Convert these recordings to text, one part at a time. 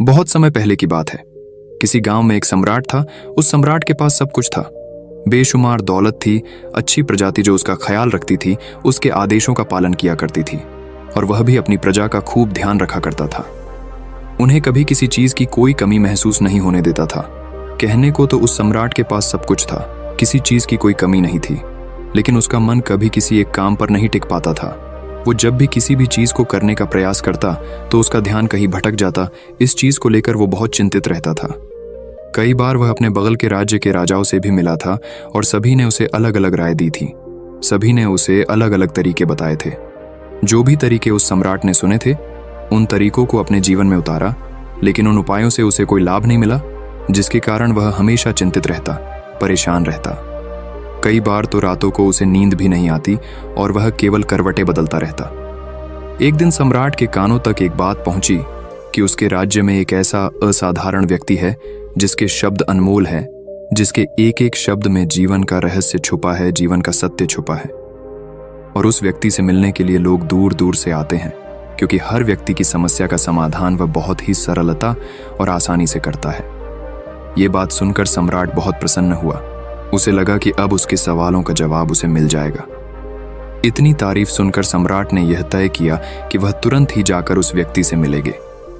बहुत समय पहले की बात है। किसी गांव में एक सम्राट था। उस सम्राट के पास सब कुछ था। बेशुमार दौलत थी। अच्छी प्रजाति जो उसका ख्याल रखती थी, उसके आदेशों का पालन किया करती थी, और वह भी अपनी प्रजा का खूब ध्यान रखा करता था। उन्हें कभी किसी चीज की कोई कमी महसूस नहीं होने देता था। कहने को तो उस सम्राट के पास सब कुछ था, किसी चीज की कोई कमी नहीं थी, लेकिन उसका मन कभी किसी एक काम पर नहीं टिक पाता था। वो जब भी किसी भी चीज को करने का प्रयास करता तो उसका ध्यान कहीं भटक जाता। इस चीज को लेकर वो बहुत चिंतित रहता था। कई बार वह अपने बगल के राज्य के राजाओं से भी मिला था, और सभी ने उसे अलग अलग राय दी थी। सभी ने उसे अलग अलग तरीके बताए थे। जो भी तरीके उस सम्राट ने सुने थे, उन तरीकों को अपने जीवन में उतारा, लेकिन उन उपायों से उसे कोई लाभ नहीं मिला, जिसके कारण वह हमेशा चिंतित रहता, परेशान रहता। कई बार तो रातों को उसे नींद भी नहीं आती और वह केवल करवटें बदलता रहता। एक दिन सम्राट के कानों तक एक बात पहुंची कि उसके राज्य में एक ऐसा असाधारण व्यक्ति है जिसके शब्द अनमोल हैं, जिसके एक एक शब्द में जीवन का रहस्य छुपा है, जीवन का सत्य छुपा है। और उस व्यक्ति से मिलने के लिए लोग दूर दूर से आते हैं, क्योंकि हर व्यक्ति की समस्या का समाधान वह बहुत ही सरलता और आसानी से करता है। ये बात सुनकर सम्राट बहुत प्रसन्न हुआ। उसे लगा कि अब उसके सवालों का जवाब उसे मिल जाएगा। इतनी तारीफ सुनकर सम्राट ने यह तय किया कि वह तुरंत ही जाकर उस व्यक्ति से मिलेंगे,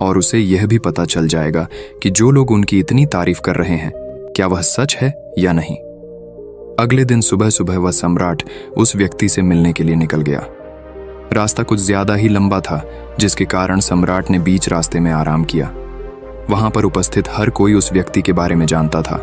और उसे यह भी पता चल जाएगा कि जो लोग उनकी इतनी तारीफ कर रहे हैं, क्या वह सच है या नहीं। अगले दिन सुबह सुबह वह सम्राट उस व्यक्ति से मिलने के लिए निकल गया। रास्ता कुछ ज्यादा ही लंबा था, जिसके कारण सम्राट ने बीच रास्ते में आराम किया। वहां पर उपस्थित हर कोई उस व्यक्ति के बारे में जानता था।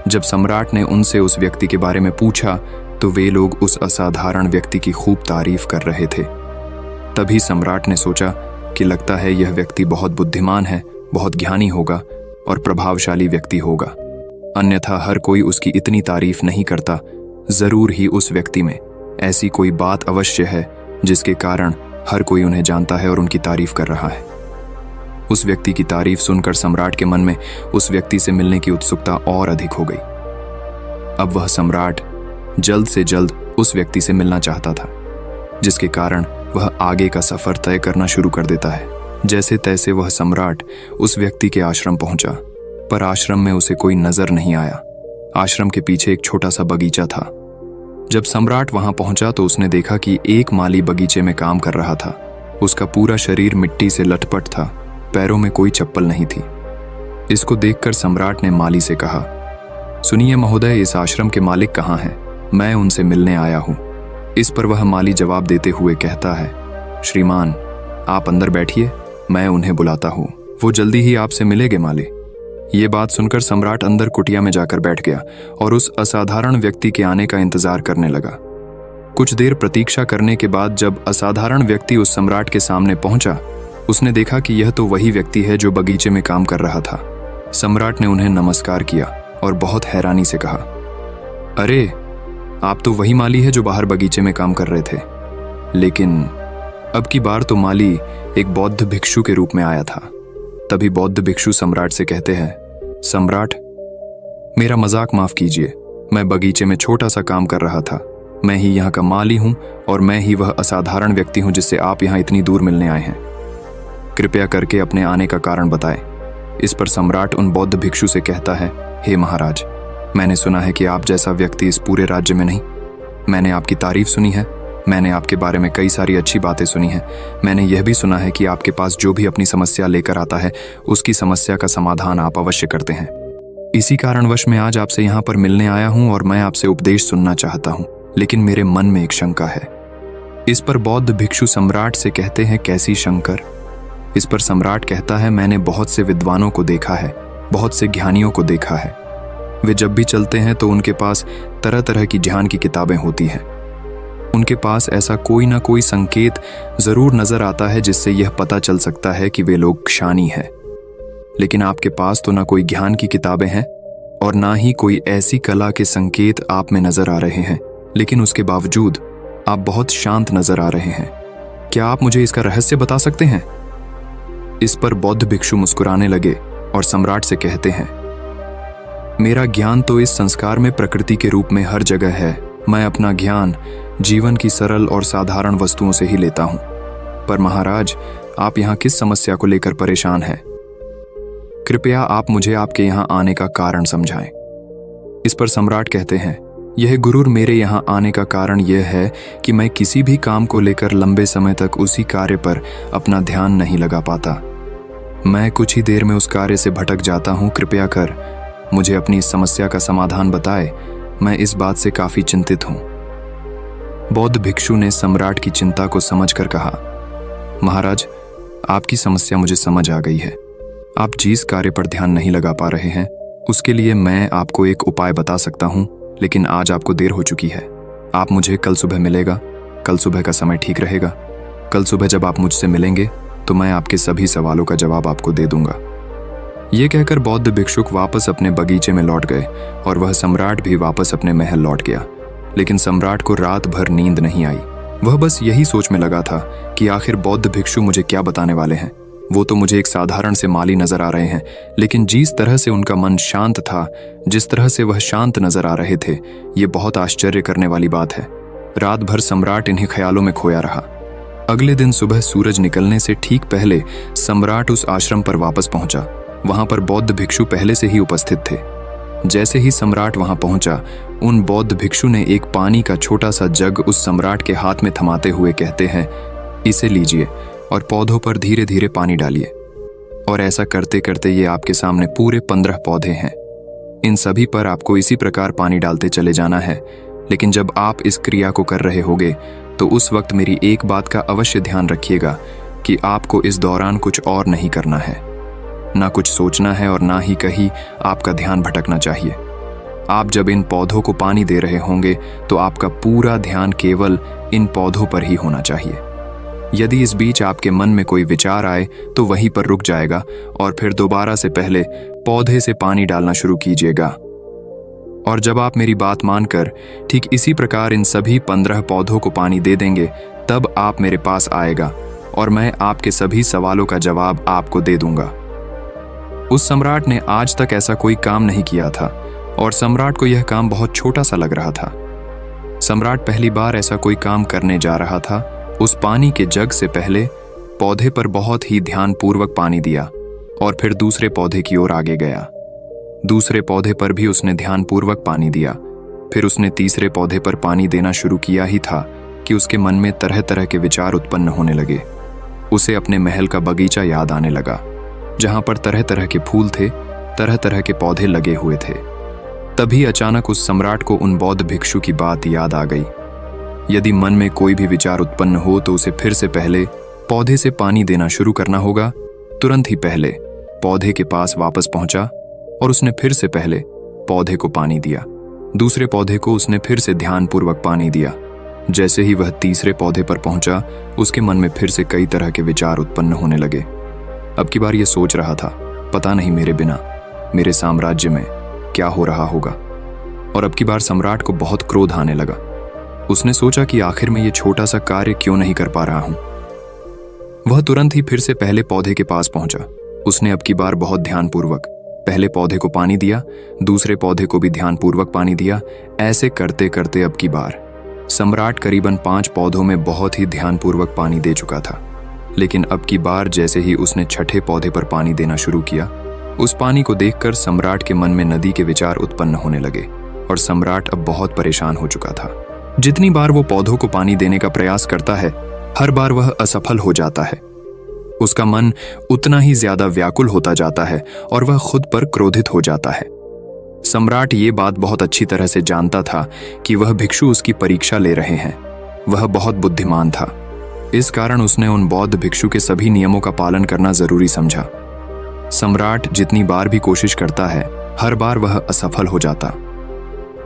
जब सम्राट ने उनसे उस व्यक्ति के बारे में पूछा तो वे लोग उस असाधारण व्यक्ति की खूब तारीफ कर रहे थे। तभी सम्राट ने सोचा कि लगता है यह व्यक्ति बहुत बुद्धिमान है, बहुत ज्ञानी होगा और प्रभावशाली व्यक्ति होगा, अन्यथा हर कोई उसकी इतनी तारीफ नहीं करता। जरूर ही उस व्यक्ति में ऐसी कोई बात अवश्य है जिसके कारण हर कोई उन्हें जानता है और उनकी तारीफ कर रहा है। उस व्यक्ति की तारीफ सुनकर सम्राट के मन में उस व्यक्ति से मिलने की उत्सुकता और अधिक हो गई। अब वह सम्राट जल्द से जल्द उस व्यक्ति से मिलना चाहता था, जिसके कारण वह आगे का सफर तय करना शुरू कर देता है। जैसे तैसे वह सम्राट उस व्यक्ति के आश्रम पहुंचा, पर आश्रम में उसे कोई नजर नहीं आया। आश्रम के पीछे एक छोटा सा बगीचा था। जब सम्राट वहां पहुंचा तो उसने देखा कि एक माली बगीचे में काम कर रहा था। उसका पूरा शरीर मिट्टी से लटपट था, पैरों में कोई चप्पल नहीं थी। इसको देखकर सम्राट ने माली से कहा, सुनिए महोदय, इस आश्रम के मालिक कहाँ हैं? मैं उनसे मिलने आया हूँ। इस पर वह माली जवाब देते हुए कहता है, श्रीमान आप अंदर बैठिए, मैं उन्हें बुलाता हूँ, वो जल्दी ही आपसे मिलेंगे माली। ये बात सुनकर सम्राट अंदर कुटिया में जाकर बैठ गया और उस असाधारण व्यक्ति के आने का इंतजार करने लगा। कुछ देर प्रतीक्षा करने के बाद जब असाधारण व्यक्ति उस सम्राट के सामने पहुंचा, उसने देखा कि यह तो वही व्यक्ति है जो बगीचे में काम कर रहा था। सम्राट ने उन्हें नमस्कार किया और बहुत हैरानी से कहा, अरे आप तो वही माली है जो बाहर बगीचे में काम कर रहे थे। लेकिन अब की बार तो माली एक बौद्ध भिक्षु के रूप में आया था। तभी बौद्ध भिक्षु सम्राट से कहते हैं, सम्राट मेरा मजाक माफ कीजिए, मैं बगीचे में छोटा सा काम कर रहा था। मैं ही यहाँ का माली हूँ और मैं ही वह असाधारण व्यक्ति हूँ जिससे आप यहाँ इतनी दूर मिलने आए हैं। कृपया करके अपने आने का कारण बताएं। इस पर सम्राट उन बौद्ध भिक्षु से कहता है, हे महाराज, मैंने सुना है कि आप जैसा व्यक्ति इस पूरे राज्य में नहीं। मैंने आपकी तारीफ सुनी है, मैंने आपके बारे में कई सारी अच्छी बातें सुनी हैं। मैंने यह भी सुना है कि आपके पास जो भी अपनी समस्या लेकर आता है, उसकी समस्या का समाधान आप अवश्य करते हैं। इसी कारणवश मैं आज आपसे यहाँ पर मिलने आया हूँ और मैं आपसे उपदेश सुनना चाहता हूँ, लेकिन मेरे मन में एक शंका है। इस पर बौद्ध भिक्षु सम्राट से कहते हैं, कैसी शंकर? इस पर सम्राट कहता है, मैंने बहुत से विद्वानों को देखा है, बहुत से ज्ञानियों को देखा है। वे जब भी चलते हैं तो उनके पास तरह तरह की ध्यान की किताबें होती हैं। उनके पास ऐसा कोई ना कोई संकेत जरूर नजर आता है जिससे यह पता चल सकता है कि वे लोग ज्ञानी हैं। लेकिन आपके पास तो ना कोई ज्ञान की किताबें हैं और ना ही कोई ऐसी कला के संकेत आप में नजर आ रहे हैं, लेकिन उसके बावजूद आप बहुत शांत नजर आ रहे हैं। क्या आप मुझे इसका रहस्य बता सकते हैं? इस पर बौद्ध भिक्षु मुस्कुराने लगे और सम्राट से कहते हैं, मेरा ज्ञान तो इस संस्कार में प्रकृति के रूप में हर जगह है। मैं अपना ज्ञान जीवन की सरल और साधारण वस्तुओं से ही लेता हूं। पर महाराज, आप यहाँ किस समस्या को लेकर परेशान हैं? कृपया आप मुझे आपके यहाँ आने का कारण समझाएं। इस पर सम्राट कहते हैं, यह गुरुर, मेरे यहाँ आने का कारण यह है कि मैं किसी भी काम को लेकर लंबे समय तक उसी कार्य पर अपना ध्यान नहीं लगा पाता। मैं कुछ ही देर में उस कार्य से भटक जाता हूँ। कृपया कर मुझे अपनी इस समस्या का समाधान बताए। मैं इस बात से काफी चिंतित हूँ। बौद्ध भिक्षु ने सम्राट की चिंता को समझकर कहा, महाराज, आपकी समस्या मुझे समझ आ गई है। आप जिस कार्य पर ध्यान नहीं लगा पा रहे हैं उसके लिए मैं आपको एक उपाय बता सकता हूँ, लेकिन आज आपको देर हो चुकी है। आप मुझे कल सुबह मिलेगा। कल सुबह का समय ठीक रहेगा। कल सुबह जब आप मुझसे मिलेंगे तो मैं आपके सभी सवालों का जवाब आपको दे दूंगा। ये कहकर बौद्ध भिक्षुक वापस अपने बगीचे में लौट गए और वह सम्राट भी वापस अपने महल लौट गया। लेकिन सम्राट को रात भर नींद नहीं आई। वह बस यही सोच में लगा था कि आखिर बौद्ध भिक्षु मुझे क्या बताने वाले हैं। वो तो मुझे एक साधारण से माली नजर आ रहे हैं, लेकिन जिस तरह से उनका मन शांत था, जिस तरह से वह शांत नजर आ रहे थे, ये बहुत आश्चर्य करने वाली बात है। रात भर सम्राट इन्हीं ख्यालों में खोया रहा। अगले दिन सुबह सूरज निकलने से ठीक पहले सम्राट उस आश्रम पर वापस पहुंचा। वहां पर बौद्ध भिक्षु पहले से ही उपस्थित थे। जैसे ही सम्राट वहां पहुंचा, उन बौद्ध भिक्षु ने एक पानी का छोटा सा जग उस सम्राट के हाथ में थमाते हुए कहते हैं, इसे लीजिए और पौधों पर धीरे धीरे पानी डालिए। और ऐसा करते करते ये आपके सामने पूरे 15 पौधे हैं। इन सभी पर आपको इसी प्रकार पानी डालते चले जाना है। लेकिन जब आप इस क्रिया को कर रहे होगे तो उस वक्त मेरी एक बात का अवश्य ध्यान रखिएगा कि आपको इस दौरान कुछ और नहीं करना है। ना कुछ सोचना है और ना ही कहीं आपका ध्यान भटकना चाहिए। आप जब इन पौधों को पानी दे रहे होंगे तो आपका पूरा ध्यान केवल इन पौधों पर ही होना चाहिए। यदि इस बीच आपके मन में कोई विचार आए तो वहीं पर रुक जाएगा और फिर दोबारा से पहले पौधे से पानी डालना शुरू कीजिएगा। और जब आप मेरी बात मानकर ठीक इसी प्रकार इन सभी 15 पौधों को पानी दे देंगे, तब आप मेरे पास आएगा और मैं आपके सभी सवालों का जवाब आपको दे दूंगा। उस सम्राट ने आज तक ऐसा कोई काम नहीं किया था और सम्राट को यह काम बहुत छोटा सा लग रहा था। सम्राट पहली बार ऐसा कोई काम करने जा रहा था। उस पानी के जग से पहले पौधे पर बहुत ही ध्यानपूर्वक पानी दिया और फिर दूसरे पौधे की ओर आगे गया। दूसरे पौधे पर भी उसने ध्यानपूर्वक पानी दिया। फिर उसने तीसरे पौधे पर पानी देना शुरू किया ही था कि उसके मन में तरह तरह के विचार उत्पन्न होने लगे। उसे अपने महल का बगीचा याद आने लगा, जहां पर तरह तरह के फूल थे, तरह तरह के पौधे लगे हुए थे। तभी अचानक उस सम्राट को उन बौद्ध भिक्षु की बात याद आ गई। यदि मन में कोई भी विचार उत्पन्न हो तो उसे फिर से पहले पौधे से पानी देना शुरू करना होगा। तुरंत ही पहले पौधे के पास वापस पहुंचा और उसने फिर से पहले पौधे को पानी दिया। दूसरे पौधे को उसने फिर से ध्यानपूर्वक पानी दिया। जैसे ही वह तीसरे पौधे पर पहुंचा, उसके मन में फिर से कई तरह के विचार उत्पन्न होने लगे। अब की बार ये सोच रहा था, पता नहीं मेरे बिना मेरे साम्राज्य में क्या हो रहा होगा। और अब की बार सम्राट को बहुत क्रोध आने लगा। उसने सोचा कि आखिर मैं ये छोटा सा कार्य क्यों नहीं कर पा रहा हूं। वह तुरंत ही फिर से पहले पौधे के पास पहुंचा। उसने अब की बार बहुत ध्यानपूर्वक पहले पौधे को पानी दिया, दूसरे पौधे को भी ध्यानपूर्वक पानी दिया। ऐसे करते करते अब की बार सम्राट करीबन 5 पौधों में बहुत ही ध्यानपूर्वक पानी दे चुका था। लेकिन अब की बार जैसे ही उसने छठे पौधे पर पानी देना शुरू किया, उस पानी को देखकर सम्राट के मन में नदी के विचार उत्पन्न होने लगे और सम्राट अब बहुत परेशान हो चुका था। जितनी बार वो पौधों को पानी देने का प्रयास करता है, हर बार वह असफल हो जाता है। उसका मन उतना ही ज्यादा व्याकुल होता जाता है और वह खुद पर क्रोधित हो जाता है। सम्राट ये बात बहुत अच्छी तरह से जानता था कि वह भिक्षु उसकी परीक्षा ले रहे हैं। वह बहुत बुद्धिमान था। इस कारण उसने उन बौद्ध भिक्षु के सभी नियमों का पालन करना जरूरी समझा। सम्राट जितनी बार भी कोशिश करता है, हर बार वह असफल हो जाता।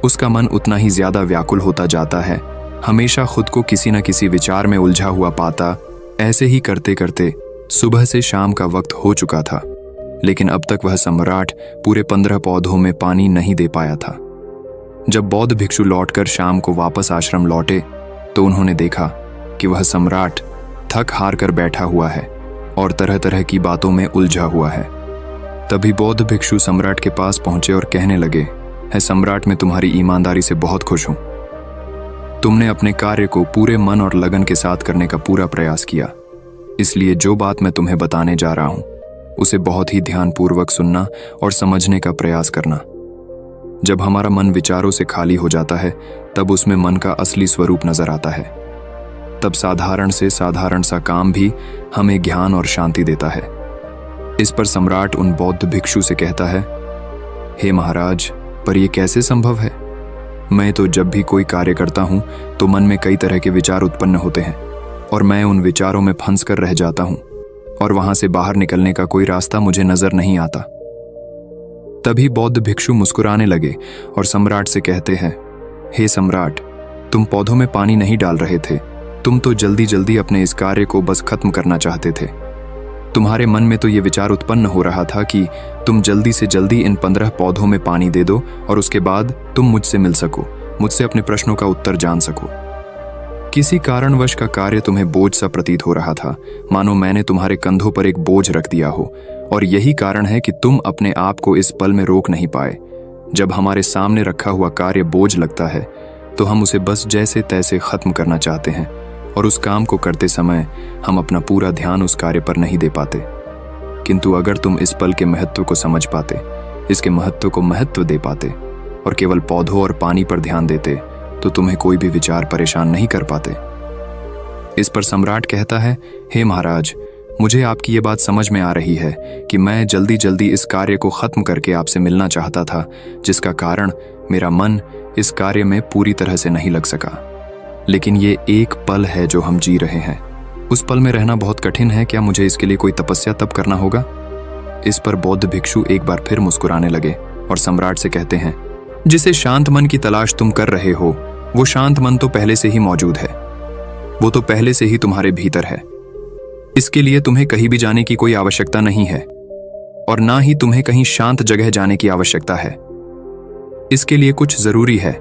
उसका मन उतना ही ज्यादा व्याकुल होता जाता है, हमेशा खुद को किसी न किसी विचार में उलझा हुआ पाता। ऐसे ही करते करते सुबह से शाम का वक्त हो चुका था, लेकिन अब तक वह सम्राट पूरे 15 पौधों में पानी नहीं दे पाया था। जब बौद्ध भिक्षु लौटकर शाम को वापस आश्रम लौटे तो उन्होंने देखा कि वह सम्राट थक हार कर बैठा हुआ है और तरह तरह की बातों में उलझा हुआ है। तभी बौद्ध भिक्षु सम्राट के पास पहुंचे और कहने लगे, है सम्राट, मैं तुम्हारी ईमानदारी से बहुत खुश हूं। तुमने अपने कार्य को पूरे मन और लगन के साथ करने का पूरा प्रयास किया, इसलिए जो बात मैं तुम्हें बताने जा रहा हूं उसे बहुत ही ध्यानपूर्वक सुनना और समझने का प्रयास करना। जब हमारा मन विचारों से खाली हो जाता है तब उसमें मन का असली स्वरूप नजर आता है। तब साधारण से साधारण सा काम भी हमें ज्ञान और शांति देता है। इस पर सम्राट उन बौद्ध भिक्षु से कहता है, हे महाराज, पर यह कैसे संभव है? मैं तो जब भी कोई कार्य करता हूं तो मन में कई तरह के विचार उत्पन्न होते हैं और मैं उन विचारों में फंस कर रह जाता हूं और वहां से बाहर निकलने का कोई रास्ता मुझे नजर नहीं आता। तभी बौद्ध भिक्षु मुस्कुराने लगे और सम्राट से कहते हैं, हे सम्राट, तुम पौधों में पानी नहीं डाल रहे थे, तुम तो जल्दी जल्दी अपने इस कार्य को बस खत्म करना चाहते थे। तुम्हारे मन में तो ये विचार उत्पन्न हो रहा था कि तुम जल्दी से जल्दी इन 15 पौधों में पानी दे दो और उसके बाद तुम मुझसे मिल सको, मुझसे अपने प्रश्नों का उत्तर जान सको। किसी कारणवश का कार्य तुम्हें बोझ सा प्रतीत हो रहा था, मानो मैंने तुम्हारे कंधों पर एक बोझ रख दिया हो, और यही कारण है कि तुम अपने आप को इस पल में रोक नहीं पाए। जब हमारे सामने रखा हुआ कार्य बोझ लगता है तो हम उसे बस जैसे तैसे खत्म करना चाहते हैं और उस काम को करते समय हम अपना पूरा ध्यान उस कार्य पर नहीं दे पाते। किंतु अगर तुम इस पल के महत्व को समझ पाते, इसके महत्व को महत्व दे पाते और केवल पौधों और पानी पर ध्यान देते तो तुम्हें कोई भी विचार परेशान नहीं कर पाते। इस पर सम्राट कहता है, हे महाराज, मुझे आपकी ये बात समझ में आ रही है कि मैं जल्दी जल्दी इस कार्य को खत्म करके आपसे मिलना चाहता था, जिसका कारण मेरा मन इस कार्य में पूरी तरह से नहीं लग सका। लेकिन ये एक पल है जो हम जी रहे हैं, उस पल में रहना बहुत कठिन है। क्या मुझे इसके लिए कोई तपस्या तप करना होगा? इस पर बौद्ध भिक्षु एक बार फिर मुस्कुराने लगे और सम्राट से कहते हैं, जिसे शांत मन की तलाश तुम कर रहे हो, वो शांत मन तो पहले से ही मौजूद है, वो तो पहले से ही तुम्हारे भीतर है। इसके लिए तुम्हें कहीं भी जाने की कोई आवश्यकता नहीं है और ना ही तुम्हें कहीं शांत जगह जाने की आवश्यकता है। इसके लिए कुछ जरूरी है,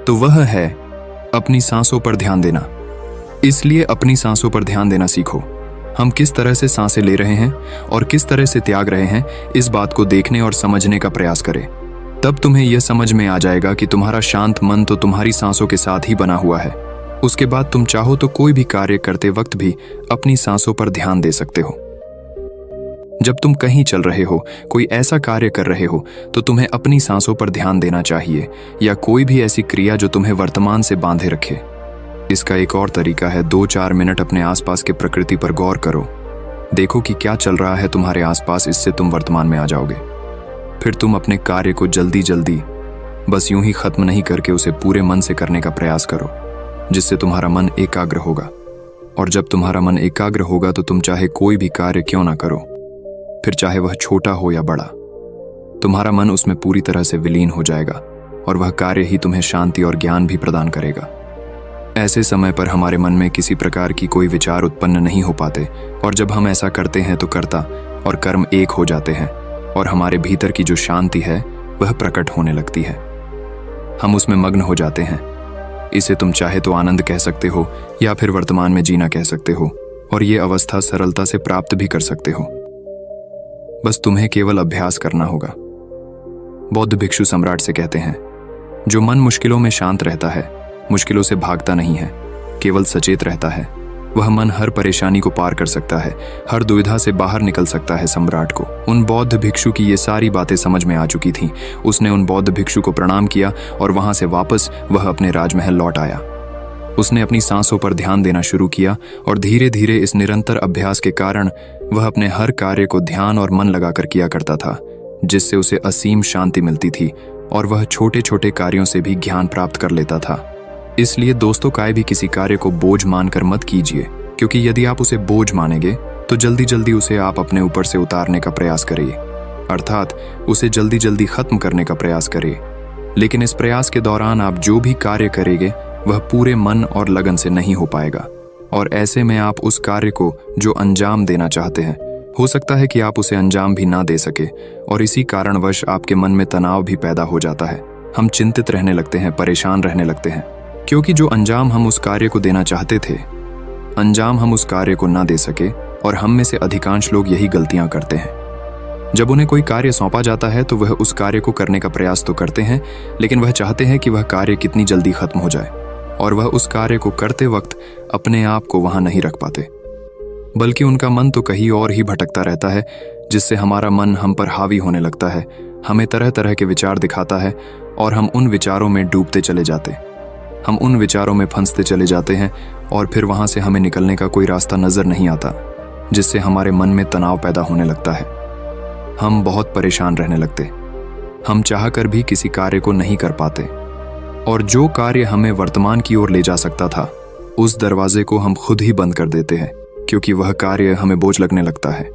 तो वह है अपनी सांसों पर ध्यान देना। इसलिए अपनी सांसों पर ध्यान देना सीखो। हम किस तरह से सांसें ले रहे हैं और किस तरह से त्याग रहे हैं, इस बात को देखने और समझने का प्रयास करें। तब तुम्हें यह समझ में आ जाएगा कि तुम्हारा शांत मन तो तुम्हारी सांसों के साथ ही बना हुआ है। उसके बाद तुम चाहो तो कोई भी कार्य करते वक्त भी अपनी सांसों पर ध्यान दे सकते हो। जब तुम कहीं चल रहे हो, कोई ऐसा कार्य कर रहे हो, तो तुम्हें अपनी सांसों पर ध्यान देना चाहिए, या कोई भी ऐसी क्रिया जो तुम्हें वर्तमान से बांधे रखे। इसका एक और तरीका है, 2-4 मिनट अपने आसपास के प्रकृति पर गौर करो। देखो कि क्या चल रहा है तुम्हारे आसपास, इससे तुम वर्तमान में आ जाओगे। फिर तुम अपने कार्य को जल्दी जल्दी बस यूं ही खत्म नहीं करके उसे पूरे मन से करने का प्रयास करो, जिससे तुम्हारा मन एकाग्र होगा। और जब तुम्हारा मन एकाग्र होगा तो तुम चाहे कोई भी कार्य क्यों ना करो, फिर चाहे वह छोटा हो या बड़ा, तुम्हारा मन उसमें पूरी तरह से विलीन हो जाएगा और वह कार्य ही तुम्हें शांति और ज्ञान भी प्रदान करेगा। ऐसे समय पर हमारे मन में किसी प्रकार की कोई विचार उत्पन्न नहीं हो पाते, और जब हम ऐसा करते हैं तो कर्ता और कर्म एक हो जाते हैं और हमारे भीतर की जो शांति है वह प्रकट होने लगती है। हम उसमें मग्न हो जाते हैं। इसे तुम चाहे तो आनंद कह सकते हो या फिर वर्तमान में जीना कह सकते हो, और ये अवस्था सरलता से प्राप्त भी कर सकते हो। बस तुम्हें केवल अभ्यास करना होगा। बौद्ध भिक्षु सम्राट से कहते हैं, जो मन मुश्किलों में शांत रहता है, मुश्किलों से भागता नहीं है, केवल सचेत रहता है, वह मन हर परेशानी को पार कर सकता है, हर दुविधा से बाहर निकल सकता है। सम्राट को उन बौद्ध भिक्षु की ये सारी बातें समझ में आ चुकी थीं। उसने उन बौद्ध भिक्षु को प्रणाम किया और वहां से वापस वह अपने राजमहल लौट आया। उसने अपनी सांसों पर ध्यान देना शुरू किया और धीरे धीरे इस निरंतर अभ्यास के कारण वह अपने हर कार्य को ध्यान और मन लगाकर किया करता था, जिससे उसे असीम शांति मिलती थी और वह छोटे छोटे कार्यों से भी ज्ञान प्राप्त कर लेता था। इसलिए दोस्तों, काहे भी किसी कार्य को बोझ मानकर मत कीजिए, क्योंकि यदि आप उसे बोझ मानेंगे तो जल्दी जल्दी उसे आप अपने ऊपर से उतारने का प्रयास करिए, अर्थात उसे जल्दी जल्दी खत्म करने का प्रयास करिए। लेकिन इस प्रयास के दौरान आप जो भी कार्य करेंगे वह पूरे मन और लगन से नहीं हो पाएगा, और ऐसे में आप उस कार्य को जो अंजाम देना चाहते हैं, हो सकता है कि आप उसे अंजाम भी ना दे सके, और इसी कारणवश आपके मन में तनाव भी पैदा हो जाता है। हम चिंतित रहने लगते हैं, परेशान रहने लगते हैं, क्योंकि जो अंजाम हम उस कार्य को देना चाहते थे, अंजाम हम उस कार्य को ना दे सके। और हम में से अधिकांश लोग यही गलतियां करते हैं। जब उन्हें कोई कार्य सौंपा जाता है तो वह उस कार्य को करने का प्रयास तो करते हैं, लेकिन वह चाहते हैं कि वह कार्य कितनी जल्दी खत्म हो जाए, और वह उस कार्य को करते वक्त अपने आप को वहां नहीं रख पाते, बल्कि उनका मन तो कहीं और ही भटकता रहता है, जिससे हमारा मन हम पर हावी होने लगता है, हमें तरह तरह के विचार दिखाता है और हम उन विचारों में डूबते चले जाते। हम उन विचारों में फंसते चले जाते हैं और फिर वहां से हमें निकलने का कोई रास्ता नजर नहीं आता, जिससे हमारे मन में तनाव पैदा होने लगता है। हम बहुत परेशान रहने लगते। हम चाहकर भी किसी कार्य को नहीं कर पाते और जो कार्य हमें वर्तमान की ओर ले जा सकता था, उस दरवाजे को हम खुद ही बंद कर देते हैं, क्योंकि वह कार्य हमें बोझ लगने लगता है।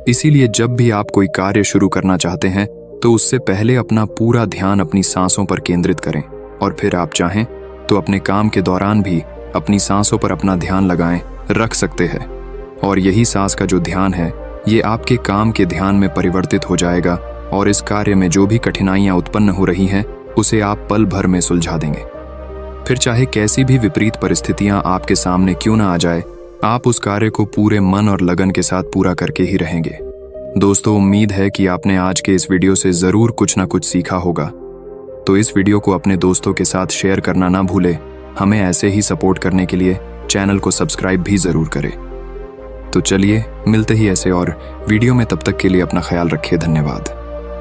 इसीलिए जब भी आप कोई कार्य शुरू करना चाहते हैं तो उससे पहले अपना पूरा ध्यान अपनी सांसों पर केंद्रित करें और फिर आप चाहें तो अपने काम के दौरान भी अपनी सांसों पर अपना ध्यान लगाएं, रख सकते हैं। और यही सांस का जो ध्यान है, ये आपके काम के ध्यान में परिवर्तित हो जाएगा और इस कार्य में जो भी कठिनाइयां उत्पन्न हो रही हैं, उसे आप पल भर में सुलझा देंगे। फिर चाहे कैसी भी विपरीत परिस्थितियां आपके सामने क्यों ना आ जाए, आप उस कार्य को पूरे मन और लगन के साथ पूरा करके ही रहेंगे। दोस्तों, उम्मीद है कि आपने आज के इस वीडियो से जरूर कुछ ना कुछ सीखा होगा। तो इस वीडियो को अपने दोस्तों के साथ शेयर करना ना भूले। हमें ऐसे ही सपोर्ट करने के लिए चैनल को सब्सक्राइब भी जरूर करें। तो चलिए मिलते ही ऐसे और वीडियो में, तब तक के लिए अपना ख्याल रखिए। धन्यवाद।